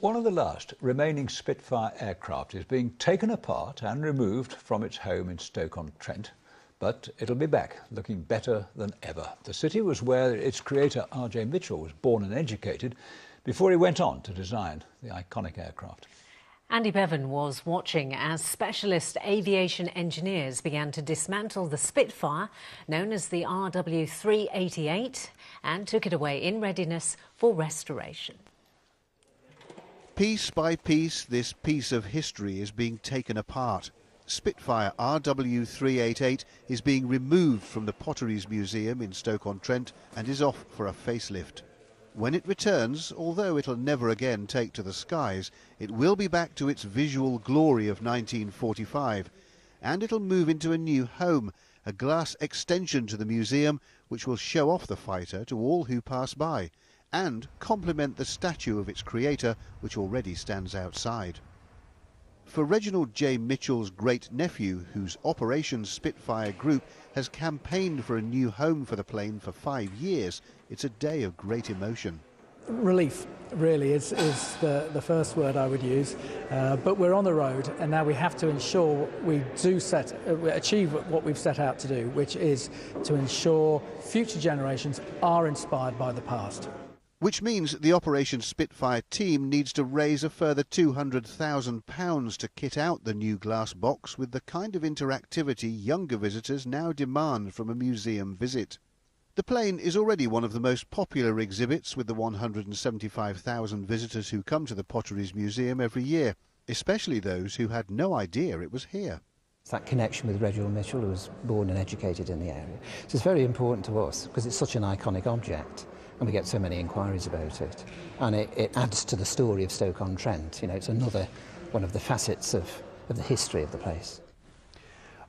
One of the last remaining Spitfire aircraft is being taken apart and removed from its home in Stoke-on-Trent, but it'll be back, looking better than ever. The city was where its creator R.J. Mitchell was born and educated before he went on to design the iconic aircraft. Andy Bevan was watching as specialist aviation engineers began to dismantle the Spitfire, known as the RW388, and took it away in readiness for restoration. Piece by piece, this piece of history is being taken apart. Spitfire RW388 is being removed from the Potteries Museum in Stoke-on-Trent and is off for a facelift. When it returns, although it'll never again take to the skies, it will be back to its visual glory of 1945, and it'll move into a new home, a glass extension to the museum which will show off the fighter to all who pass by and complement the statue of its creator which already stands outside. For Reginald J. Mitchell's great-nephew, whose Operation Spitfire group has campaigned for a new home for the plane for 5 years, it's a day of great emotion. Relief, really, is the first word I would use. But we're on the road, and now we have to ensure we do achieve what we've set out to do, which is to ensure future generations are inspired by the past. Which means the Operation Spitfire team needs to raise a further £200,000 to kit out the new glass box with the kind of interactivity younger visitors now demand from a museum visit. The plane is already one of the most popular exhibits, with the 175,000 visitors who come to the Potteries Museum every year, especially those who had no idea it was here. It's that connection with Reginald Mitchell, who was born and educated in the area. So it's very important to us because it's such an iconic object. And we get so many inquiries about it. And it adds to the story of Stoke-on-Trent. You know, it's another one of the facets of the history of the place.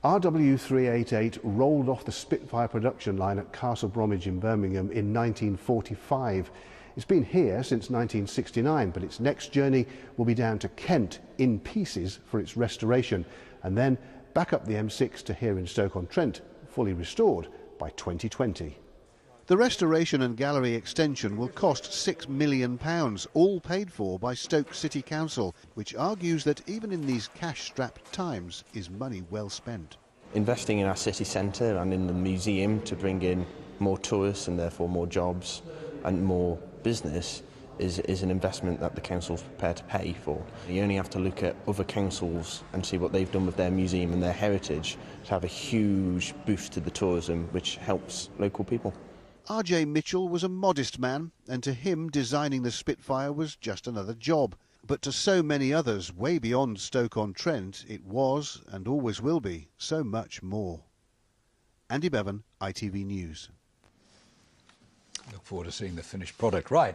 RW388 rolled off the Spitfire production line at Castle Bromwich in Birmingham in 1945. It's been here since 1969, but its next journey will be down to Kent in pieces for its restoration, and then back up the M6 to here in Stoke-on-Trent, fully restored by 2020. The restoration and gallery extension will cost £6 million, all paid for by Stoke City Council, which argues that even in these cash-strapped times is money well spent. Investing in our city centre and in the museum to bring in more tourists and therefore more jobs and more business is an investment that the council's prepared to pay for. You only have to look at other councils and see what they've done with their museum and their heritage to have a huge boost to the tourism, which helps local people. R.J. Mitchell was a modest man, and to him designing the Spitfire was just another job. But to so many others way beyond Stoke-on-Trent, it was, and always will be, so much more. Andy Bevan, ITV News. Look forward to seeing the finished product. Right.